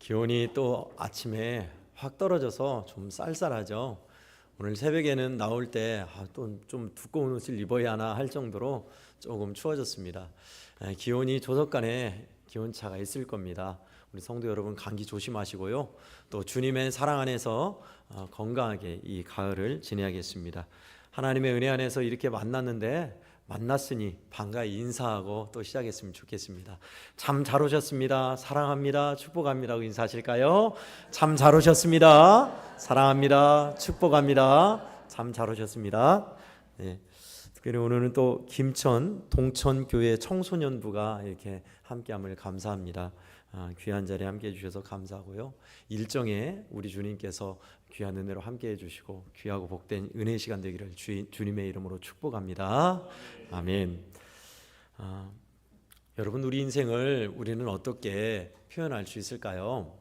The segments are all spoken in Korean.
기온이 또 아침에 확 떨어져서 좀 쌀쌀하죠. 오늘 새벽에는 나올 때 또 좀 두꺼운 옷을 입어야 하나 할 정도로 조금 추워졌습니다. 기온이 조석간에 기온차가 있을 겁니다. 우리 성도 여러분 감기 조심하시고요. 또 주님의 사랑 안에서 건강하게 이 가을을 지내야겠습니다. 하나님의 은혜 안에서 이렇게 만났으니 반가이 인사하고 또 시작했으면 좋겠습니다. 참 잘 오셨습니다. 사랑합니다. 축복합니다. 인사하실까요? 참 잘 오셨습니다. 사랑합니다. 축복합니다. 참 잘 오셨습니다. 네. 특별히 오늘은 또 김천 동천교회 청소년부가 이렇게 함께함을 감사합니다. 귀한 자리에 함께해 주셔서 감사하고요. 일정에 우리 주님께서 귀한 은혜로 함께해 주시고 귀하고 복된 은혜 시간 되기를 주님의 이름으로 축복합니다. 아멘. 여러분, 우리 인생을 우리는 어떻게 표현할 수 있을까요?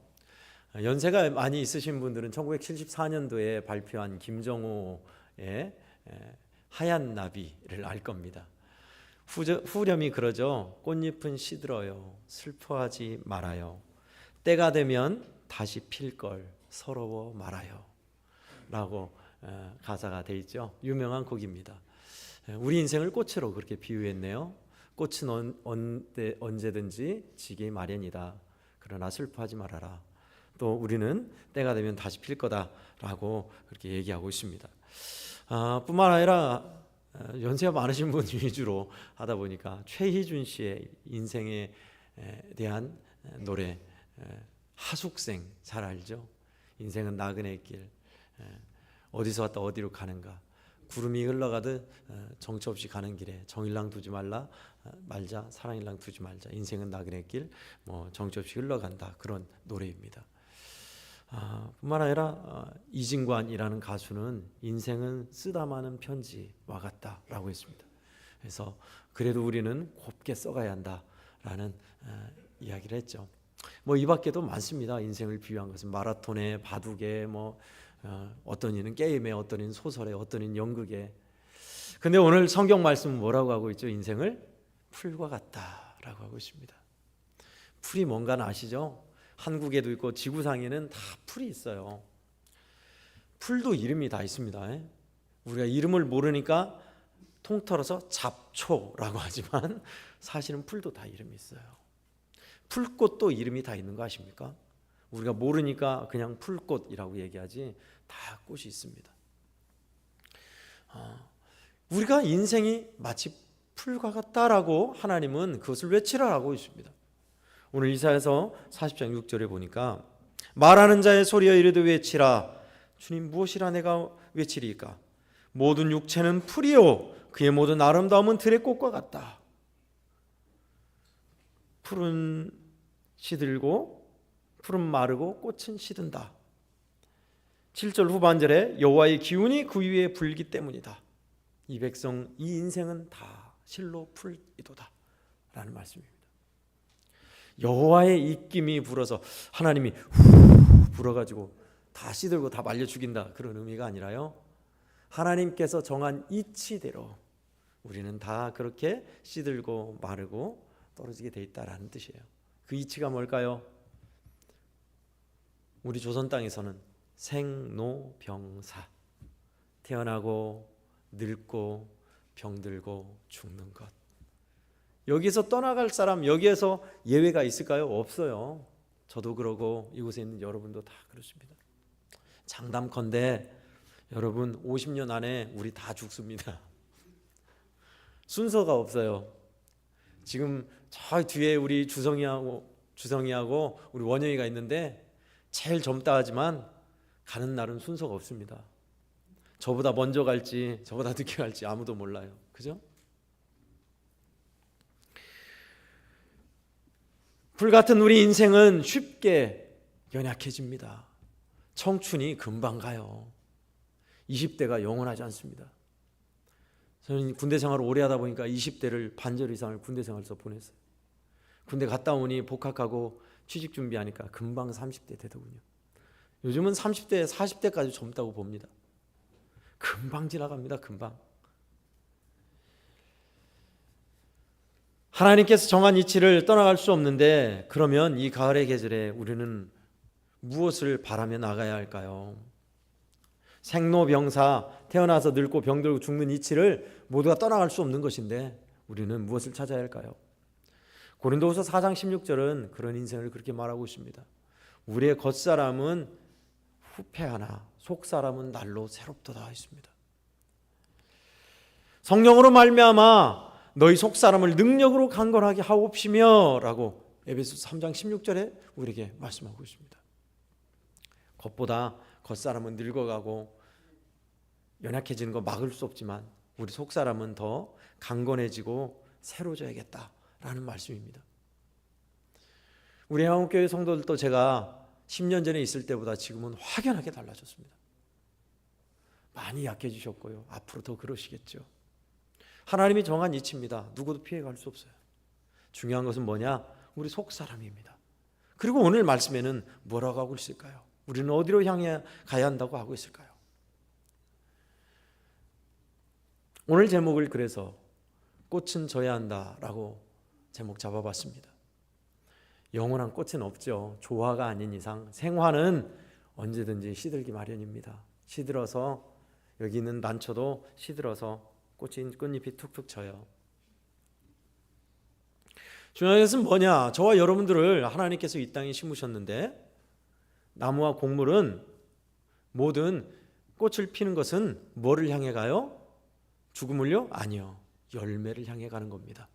연세가 많이 있으신 분들은 1974년도에 발표한 김정호의 하얀 나비를 알 겁니다. 후렴이 그러죠. 꽃잎은 시들어요. 슬퍼하지 말아요. 때가 되면 다시 필 걸 서러워 말아요. 라고 가사가 돼 있죠. 유명한 곡입니다. 우리 인생을 꽃으로 그렇게 비유했네요. 꽃은 언제든지 지기 마련이다. 그러나 슬퍼하지 말아라. 또 우리는 때가 되면 다시 필 거다라고 그렇게 얘기하고 있습니다. 뿐만 아니라 연세가 많으신 분 위주로 하다 보니까 최희준 씨의 인생에 대한 노래 하숙생 잘 알죠? 인생은 나그네 길, 어디서 왔다 어디로 가는가, 구름이 흘러가듯 정처 없이 가는 길에 정일랑 두지 말자, 사랑일랑 두지 말자, 인생은 나그네 길, 정처 없이 흘러간다, 그런 노래입니다. 뿐만 아니라 이진관이라는 가수는 인생은 쓰다마는 편지와 같다라고 했습니다. 그래서 그래도 우리는 곱게 써가야 한다라는 이야기를 했죠. 이 밖에도 많습니다. 인생을 비유한 것은 마라톤에, 바둑에, 어떤 이는 게임에, 어떤 이는 소설에, 어떤 이는 연극에. 근데 오늘 성경 말씀은 뭐라고 하고 있죠? 인생을 풀과 같다라고 하고 있습니다. 풀이 뭔가는 아시죠? 한국에도 있고 지구상에는 다 풀이 있어요. 풀도 이름이 다 있습니다. 우리가 이름을 모르니까 통틀어서 잡초라고 하지만 사실은 풀도 다 이름이 있어요. 풀꽃도 이름이 다 있는 거 아십니까? 우리가 모르니까 그냥 풀꽃이라고 얘기하지 다 꽃이 있습니다. 우리가 인생이 마치 풀과 같다라고 하나님은 그것을 외치라라고 있습니다. 오늘 이사야서 40장 6절에 보니까 말하는 자의 소리여 이르되 외치라. 주님, 무엇이라 내가 외치리까? 모든 육체는 풀이요 그의 모든 아름다움은 들의 꽃과 같다. 풀은 시들고 풀은 마르고 꽃은 시든다. 7절 후반절에 여호와의 기운이 그 위에 불기 때문이다. 이 백성, 이 인생은 다 실로 풀이도다 라는 말씀입니다. 여호와의 입김이 불어서 하나님이 후 불어가지고 다 시들고 다 말려 죽인다, 그런 의미가 아니라요, 하나님께서 정한 이치대로 우리는 다 그렇게 시들고 마르고 떨어지게 돼 있다라는 뜻이에요. 그 이치가 뭘까요? 우리 조선 땅에서는 생로병사, 태어나고 늙고 병들고 죽는 것. 여기서 떠나갈 사람, 여기에서 예외가 있을까요? 없어요. 저도 그러고 이곳에 있는 여러분도 다 그렇습니다. 장담컨대 여러분 50년 안에 우리 다 죽습니다. 순서가 없어요. 지금 저 뒤에 우리 주성이하고 우리 원영이가 있는데 제일 젊다 하지만 가는 날은 순서가 없습니다. 저보다 먼저 갈지 저보다 늦게 갈지 아무도 몰라요. 그죠? 불같은 우리 인생은 쉽게 연약해집니다. 청춘이 금방 가요. 20대가 영원하지 않습니다. 저는 군대 생활을 오래 하다 보니까 20대를 반절 이상을 군대 생활에서 보냈어요. 군대 갔다 오니 복학하고 취직 준비하니까 금방 30대 되더군요. 요즘은 30대, 40대까지 젊다고 봅니다. 금방 지나갑니다. 금방. 하나님께서 정한 이치를 떠나갈 수 없는데, 그러면 이 가을의 계절에 우리는 무엇을 바라며 나가야 할까요? 생로병사, 태어나서 늙고 병들고 죽는 이치를 모두가 떠나갈 수 없는 것인데 우리는 무엇을 찾아야 할까요? 고린도후서 4장 16절은 그런 인생을 그렇게 말하고 있습니다. 우리의 겉사람은 후패하나 속사람은 날로 새롭도다 했습니다. 성령으로 말미암아 너희 속사람을 능력으로 강건하게 하옵시며 라고 에베소서 3장 16절에 우리에게 말씀하고 있습니다. 겉보다 겉사람은 늙어가고 연약해지는 거 막을 수 없지만 우리 속사람은 더 강건해지고 새로워져야겠다라는 말씀입니다. 우리 한국교회 성도들도 제가 10년 전에 있을 때보다 지금은 확연하게 달라졌습니다. 많이 약해지셨고요. 앞으로 더 그러시겠죠. 하나님이 정한 이치입니다. 누구도 피해갈 수 없어요. 중요한 것은 뭐냐? 우리 속사람입니다. 그리고 오늘 말씀에는 뭐라고 하고 있을까요? 우리는 어디로 향해 가야 한다고 하고 있을까요? 오늘 제목을 그래서 꽃은 져야 한다라고 제목 잡아봤습니다. 영원한 꽃은 없죠. 조화가 아닌 이상 생화는 언제든지 시들기 마련입니다. 시들어서 여기 있는 난초도 시들어서 꽃잎이 툭툭 져요. 중요한 것은 뭐냐? 저와 여러분들을 하나님께서 이 땅에 심으셨는데 나무와 곡물은 모든 꽃을 피는 것은 뭐를 향해 가요? 죽음을요? 아니요. 열매를 향해 가는 겁니다.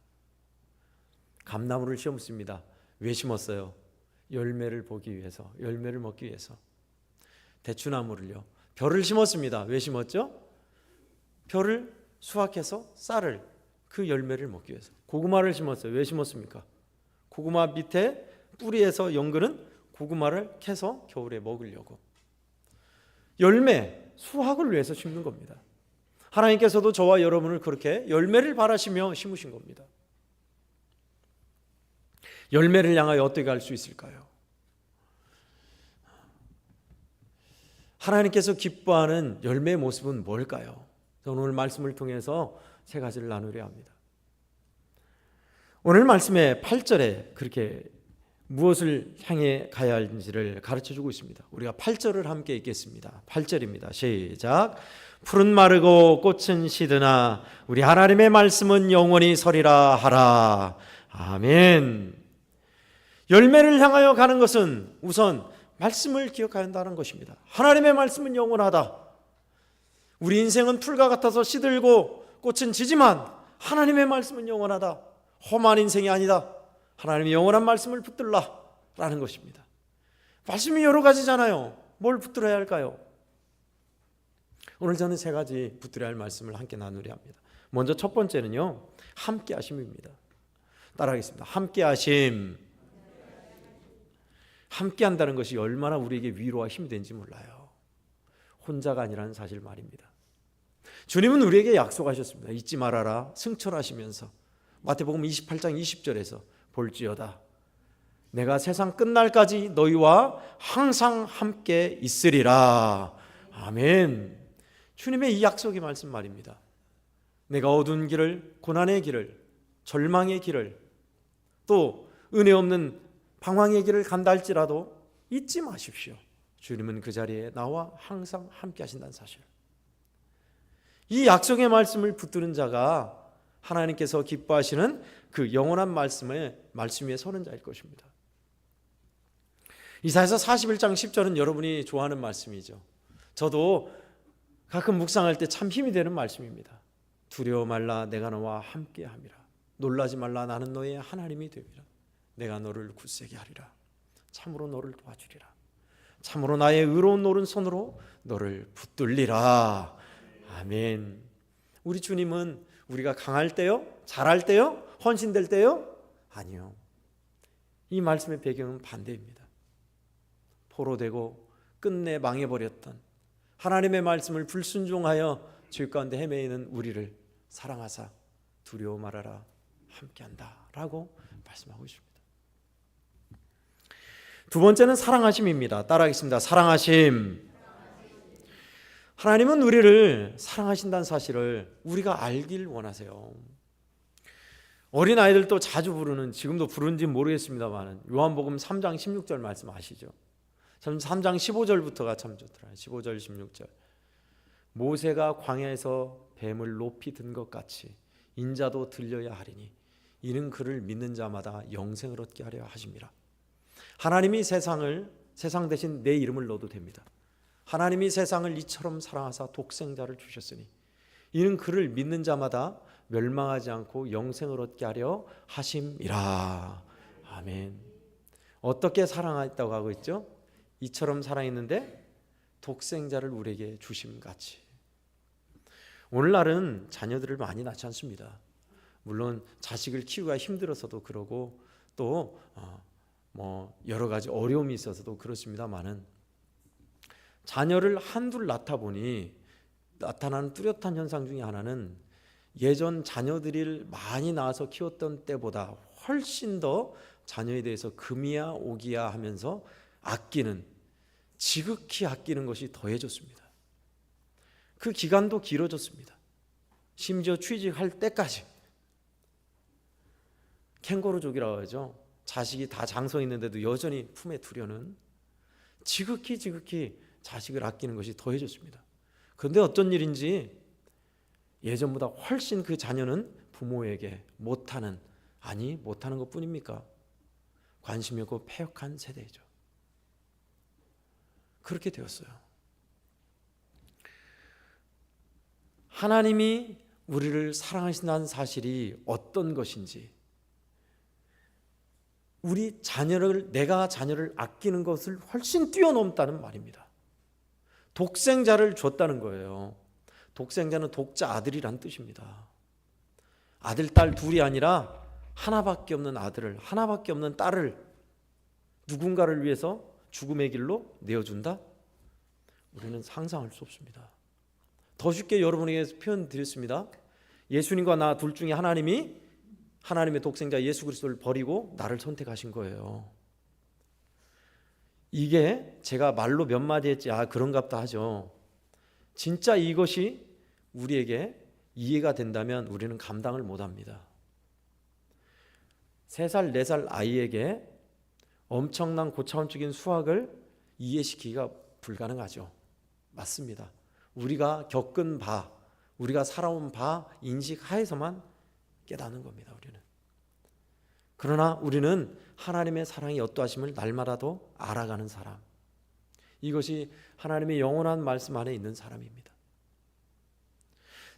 감나무를 심었습니다. 왜 심었어요? 열매를 보기 위해서, 열매를 먹기 위해서. 대추나무를요. 벼를 심었습니다. 왜 심었죠? 벼를 수확해서 쌀을, 그 열매를 먹기 위해서. 고구마를 심었어요. 왜 심었습니까? 고구마 밑에 뿌리에서 연근은 고구마를 캐서 겨울에 먹으려고. 열매, 수확을 위해서 심는 겁니다. 하나님께서도 저와 여러분을 그렇게 열매를 바라시며 심으신 겁니다. 열매를 향하여 어떻게 갈 수 있을까요? 하나님께서 기뻐하는 열매의 모습은 뭘까요? 저는 오늘 말씀을 통해서 세 가지를 나누려 합니다. 오늘 말씀의 8절에 그렇게 무엇을 향해 가야 할지를 가르쳐주고 있습니다. 우리가 8절을 함께 읽겠습니다. 8절입니다. 시작. 푸른 마르고 꽃은 시드나 우리 하나님의 말씀은 영원히 서리라 하라. 아멘. 열매를 향하여 가는 것은 우선 말씀을 기억해야 한다는 것입니다. 하나님의 말씀은 영원하다. 우리 인생은 풀과 같아서 시들고 꽃은 지지만 하나님의 말씀은 영원하다. 험한 인생이 아니다. 하나님의 영원한 말씀을 붙들라라는 것입니다. 말씀이 여러 가지잖아요. 뭘 붙들어야 할까요? 오늘 저는 세 가지 붙들어야 할 말씀을 함께 나누려 합니다. 먼저 첫 번째는요, 함께 하심입니다. 따라하겠습니다. 함께 하심. 함께 한다는 것이 얼마나 우리에게 위로와 힘이 되는지 몰라요. 혼자가 아니라는 사실 말입니다. 주님은 우리에게 약속하셨습니다. 잊지 말아라. 승천하시면서 마태복음 28장 20절에서 볼지어다 내가 세상 끝날까지 너희와 항상 함께 있으리라. 아멘. 주님의 이 약속의 말씀 말입니다. 내가 어두운 길을, 고난의 길을, 절망의 길을, 또 은혜 없는 방황의 길을 간다 할지라도 잊지 마십시오. 주님은 그 자리에 나와 항상 함께 하신다는 사실. 이 약속의 말씀을 붙드는 자가 하나님께서 기뻐하시는 그 영원한 말씀 위에 서는 자일 것입니다. 이사야서 41장 10절은 여러분이 좋아하는 말씀이죠. 저도 가끔 묵상할 때 참 힘이 되는 말씀입니다. 두려워 말라 내가 너와 함께 함이라. 놀라지 말라 나는 너의 하나님이 되리라. 내가 너를 굳세게 하리라. 참으로 너를 도와주리라. 참으로 나의 의로운 오른손으로 너를 붙들리라. 아멘. 우리 주님은 우리가 강할 때요? 잘할 때요? 헌신될 때요? 아니요. 이 말씀의 배경은 반대입니다. 포로되고 끝내 망해버렸던 하나님의 말씀을 불순종하여 죄 가운데 헤매이는 우리를 사랑하사 두려워 말아라 함께한다 라고 말씀하고 있습니다. 두 번째는 사랑하심입니다. 따라하겠습니다. 사랑하심. 하나님은 우리를 사랑하신다는 사실을 우리가 알길 원하세요. 어린아이들도 자주 부르는, 지금도 부르는지 모르겠습니다만 요한복음 3장 16절 말씀 아시죠? 3장 15절부터가 참 좋더라고요. 15절 16절. 모세가 광야에서 뱀을 높이 든 것 같이 인자도 들려야 하리니 이는 그를 믿는 자마다 영생을 얻게 하려 하심이라. 하나님이 세상 대신 내 이름을 넣어도 됩니다. 하나님이 세상을 이처럼 사랑하사 독생자를 주셨으니 이는 그를 믿는 자마다 멸망하지 않고 영생을 얻게 하려 하심이라. 아멘. 어떻게 사랑했다고 하고 있죠? 이처럼 사랑했는데 독생자를 우리에게 주심같이. 오늘날은 자녀들을 많이 낳지 않습니다. 물론 자식을 키우기가 힘들어서도 그러고 또 여러 가지 어려움이 있어서도 그렇습니다만은 자녀를 한둘 낳다 보니 나타나는 뚜렷한 현상 중에 하나는 예전 자녀들을 많이 낳아서 키웠던 때보다 훨씬 더 자녀에 대해서 금이야 오기야 하면서 지극히 아끼는 것이 더해졌습니다. 그 기간도 길어졌습니다. 심지어 취직할 때까지. 캥거루족이라고 하죠. 자식이 다 장성 있는데도 여전히 품에 두려는 지극히 자식을 아끼는 것이 더해졌습니다. 그런데 어떤 일인지 예전보다 훨씬 그 자녀는 부모에게 못하는 것뿐입니까? 관심이 없고 패역한 세대이죠. 그렇게 되었어요. 하나님이 우리를 사랑하신다는 사실이 어떤 것인지, 내가 자녀를 아끼는 것을 훨씬 뛰어넘다는 말입니다. 독생자를 줬다는 거예요. 독생자는 독자 아들이란 뜻입니다. 아들, 딸 둘이 아니라 하나밖에 없는 아들을, 하나밖에 없는 딸을 누군가를 위해서 죽음의 길로 내어준다? 우리는 상상할 수 없습니다. 더 쉽게 여러분에게 표현 드렸습니다. 예수님과 나 둘 중에 하나님의 독생자 예수 그리스도를 버리고 나를 선택하신 거예요. 이게 제가 말로 몇 마디 했지 그런갑다 하죠. 진짜 이것이 우리에게 이해가 된다면 우리는 감당을 못합니다. 3살, 4살 아이에게 엄청난 고차원적인 수학을 이해시키기가 불가능하죠. 맞습니다. 우리가 겪은 바, 우리가 살아온 바 인식하에서만 깨닫는 겁니다. 우리는. 그러나 우리는 하나님의 사랑이 어떠하심을 날마다도 알아가는 사람, 이것이 하나님의 영원한 말씀 안에 있는 사람입니다.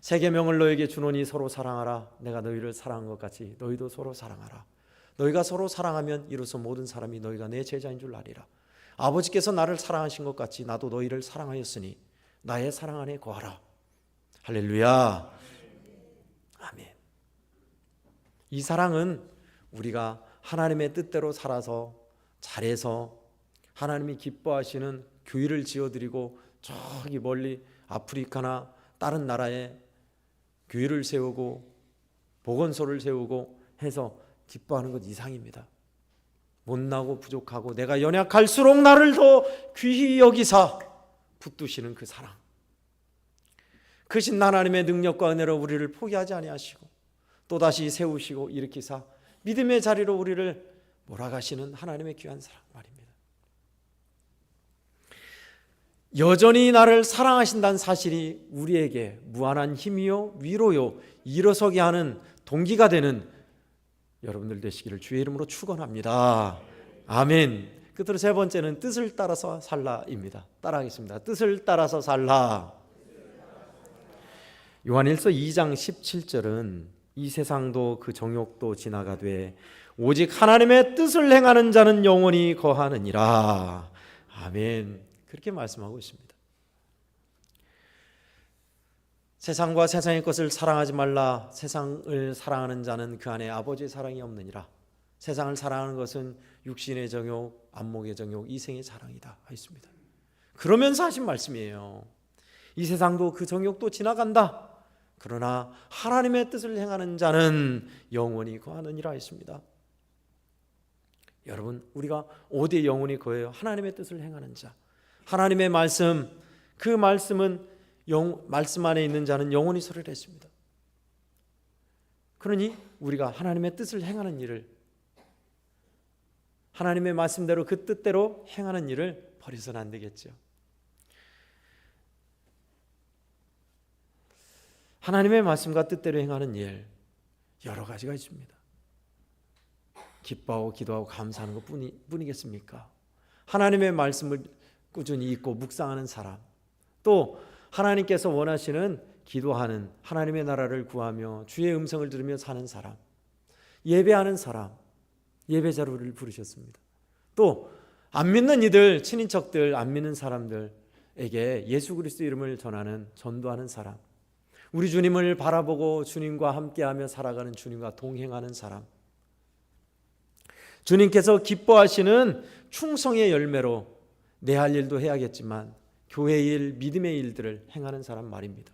새 계명을 너에게 주노니 서로 사랑하라. 내가 너희를 사랑한 것 같이 너희도 서로 사랑하라. 너희가 서로 사랑하면 이로써 모든 사람이 너희가 내 제자인 줄 아리라. 아버지께서 나를 사랑하신 것 같이 나도 너희를 사랑하였으니 나의 사랑 안에 거하라. 할렐루야. 아멘. 이 사랑은 우리가 하나님의 뜻대로 살아서 잘해서 하나님이 기뻐하시는 교회를 지어드리고 저기 멀리 아프리카나 다른 나라에 교회를 세우고 보건소를 세우고 해서 기뻐하는 것 이상입니다. 못나고 부족하고 내가 연약할수록 나를 더 귀히 여기사 붙드시는 그 사랑, 그 신 하나님의 능력과 은혜로 우리를 포기하지 아니하시고 또다시 세우시고 일으키사 믿음의 자리로 우리를 몰아가시는 하나님의 귀한 사랑 말입니다. 여전히 나를 사랑하신다는 사실이 우리에게 무한한 힘이요 위로요 일어서게 하는 동기가 되는 여러분들 되시기를 주의 이름으로 축원합니다. 아멘. 끝으로 세 번째는 뜻을 따라서 살라입니다. 따라하겠습니다. 뜻을 따라서 살라. 요한일서 2장 17절은 이 세상도 그 정욕도 지나가되 오직 하나님의 뜻을 행하는 자는 영원히 거하느니라. 아멘. 그렇게 말씀하고 있습니다. 세상과 세상의 것을 사랑하지 말라. 세상을 사랑하는 자는 그 안에 아버지의 사랑이 없느니라. 세상을 사랑하는 것은 육신의 정욕, 안목의 정욕, 이생의 사랑이다 하였습니다. 그러면서 하신 말씀이에요. 이 세상도 그 정욕도 지나간다. 그러나 하나님의 뜻을 행하는 자는 영원히 거하느니라 했습니다. 여러분, 우리가 어디에 영원히 거해요? 하나님의 뜻을 행하는 자. 하나님의 말씀, 그 말씀은 말씀 안에 있는 자는 영원히 서리라 했습니다. 그러니 우리가 하나님의 뜻을 행하는 일을, 하나님의 말씀대로 그 뜻대로 행하는 일을 버려서는 안 되겠죠. 하나님의 말씀과 뜻대로 행하는 일 여러 가지가 있습니다. 기뻐하고 기도하고 감사하는 것 뿐이겠습니까? 하나님의 말씀을 꾸준히 읽고 묵상하는 사람, 또 하나님께서 원하시는 기도하는 하나님의 나라를 구하며 주의 음성을 들으며 사는 사람, 예배하는 사람, 예배자로를 부르셨습니다. 또 안 믿는 이들, 친인척들, 안 믿는 사람들에게 예수 그리스도 이름을 전하는, 전도하는 사람, 우리 주님을 바라보고 주님과 함께하며 살아가는, 주님과 동행하는 사람, 주님께서 기뻐하시는 충성의 열매로 내 할 일도 해야겠지만 교회의 일, 믿음의 일들을 행하는 사람 말입니다.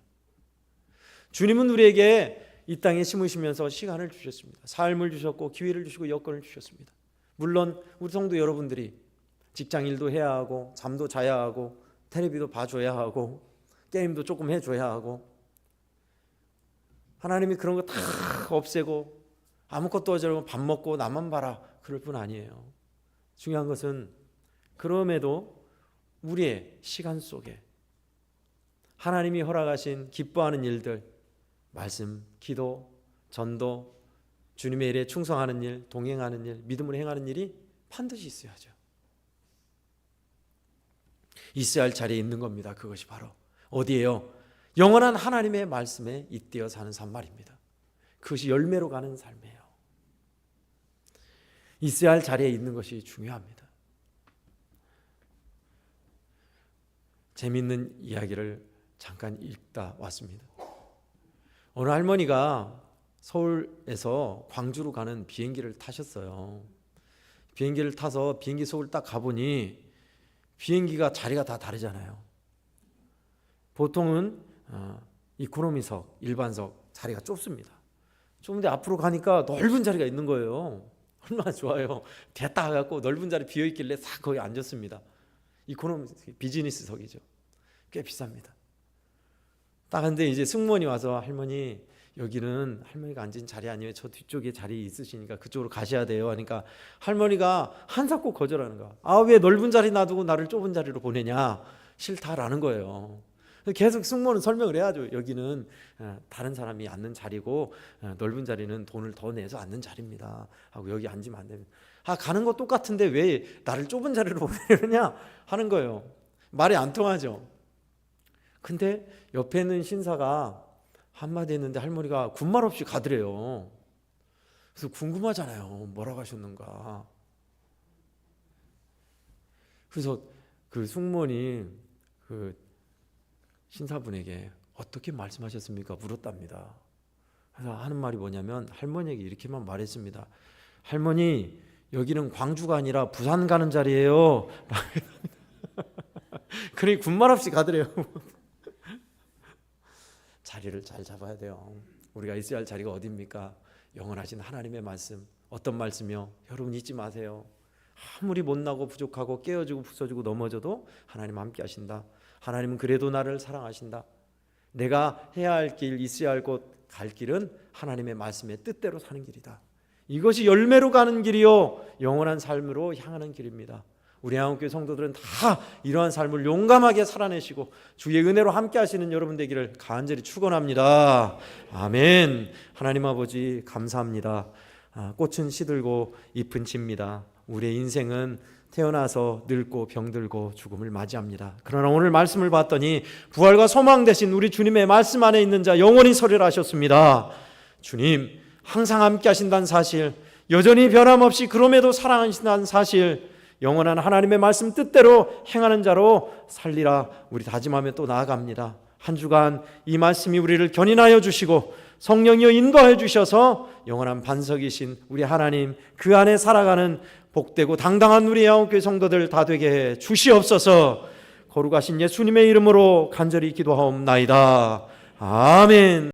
주님은 우리에게 이 땅에 심으시면서 시간을 주셨습니다. 삶을 주셨고 기회를 주시고 여건을 주셨습니다. 물론 우리 성도 여러분들이 직장일도 해야 하고 잠도 자야 하고 텔레비도 봐줘야 하고 게임도 조금 해줘야 하고, 하나님이 그런 거 다 없애고 아무것도 하지 말고 밥 먹고 나만 봐라 그럴 뿐 아니에요. 중요한 것은 그럼에도 우리의 시간 속에 하나님이 허락하신 기뻐하는 일들, 말씀, 기도, 전도, 주님의 일에 충성하는 일, 동행하는 일, 믿음으로 행하는 일이 반드시 있어야죠. 있어야 할 자리에 있는 겁니다. 그것이 바로 어디예요? 영원한 하나님의 말씀에 잇대어 사는 삶 말입니다. 그것이 열매로 가는 삶이에요. 있어야 할 자리에 있는 것이 중요합니다. 재미있는 이야기를 잠깐 읽다 왔습니다. 어느 할머니가 서울에서 광주로 가는 비행기를 타셨어요. 비행기를 타서 비행기 속을 딱 가보니 비행기가 자리가 다 다르잖아요. 보통은 이코노미석, 일반석 자리가 좁습니다. 좁은데 앞으로 가니까 넓은 자리가 있는 거예요. 얼마나 좋아요. 됐다 해갖고 넓은 자리 비어있길래 싹 거기 앉았습니다. 이코노미 비즈니스석이죠. 꽤 비쌉니다. 딱 근데 이제 승무원이 와서 할머니 여기는 할머니가 앉은 자리 아니에요. 저 뒤쪽에 자리 있으시니까 그쪽으로 가셔야 돼요 하니까 할머니가 한사코 거절하는 거야. 아, 왜 넓은 자리 놔두고 나를 좁은 자리로 보내냐. 싫다라는 거예요. 계속 승무원은 설명을 해야죠. 여기는 다른 사람이 앉는 자리고 넓은 자리는 돈을 더 내서 앉는 자리입니다 하고 여기 앉으면 안 됩니다. 아, 가는 거 똑같은데 왜 나를 좁은 자리로 보내느냐 하는 거예요. 말이 안 통하죠. 근데 옆에 있는 신사가 한마디 했는데 할머니가 군말 없이 가더래요. 그래서 궁금하잖아요. 뭐라고 하셨는가. 그래서 그 승무원이 그 신사분에게 어떻게 말씀하셨습니까? 물었답니다. 그래서 하는 말이 뭐냐면 할머니에게 이렇게만 말했습니다. 할머니, 여기는 광주가 아니라 부산 가는 자리예요. 그러니 군말 없이 가더래요. 자리를 잘 잡아야 돼요. 우리가 있어야 할 자리가 어디입니까? 영원하신 하나님의 말씀. 어떤 말씀이요? 여러분 잊지 마세요. 아무리 못나고 부족하고 깨어지고 부서지고 넘어져도 하나님 함께 하신다. 하나님은 그래도 나를 사랑하신다. 내가 해야 할 길, 있어야 할 곳, 갈 길은 하나님의 말씀의 뜻대로 사는 길이다. 이것이 열매로 가는 길이요, 영원한 삶으로 향하는 길입니다. 우리 한국교회 성도들은 다 이러한 삶을 용감하게 살아내시고 주의 은혜로 함께 하시는 여러분 되기를 간절히 축원합니다. 아멘. 하나님 아버지 감사합니다. 꽃은 시들고 잎은 집니다. 우리의 인생은 태어나서 늙고 병들고 죽음을 맞이합니다. 그러나 오늘 말씀을 봤더니 부활과 소망 되신 우리 주님의 말씀 안에 있는 자 영원히 설일하셨습니다. 주님 항상 함께 하신다는 사실, 여전히 변함없이 그럼에도 사랑하신다는 사실, 영원한 하나님의 말씀 뜻대로 행하는 자로 살리라 우리 다짐하며 또 나아갑니다. 한 주간 이 말씀이 우리를 견인하여 주시고 성령이여 인도하여 주셔서 영원한 반석이신 우리 하나님 그 안에 살아가는 복되고 당당한 우리 한국교회 성도들 다 되게 해 주시옵소서. 거룩하신 예수님의 이름으로 간절히 기도하옵나이다. 아멘.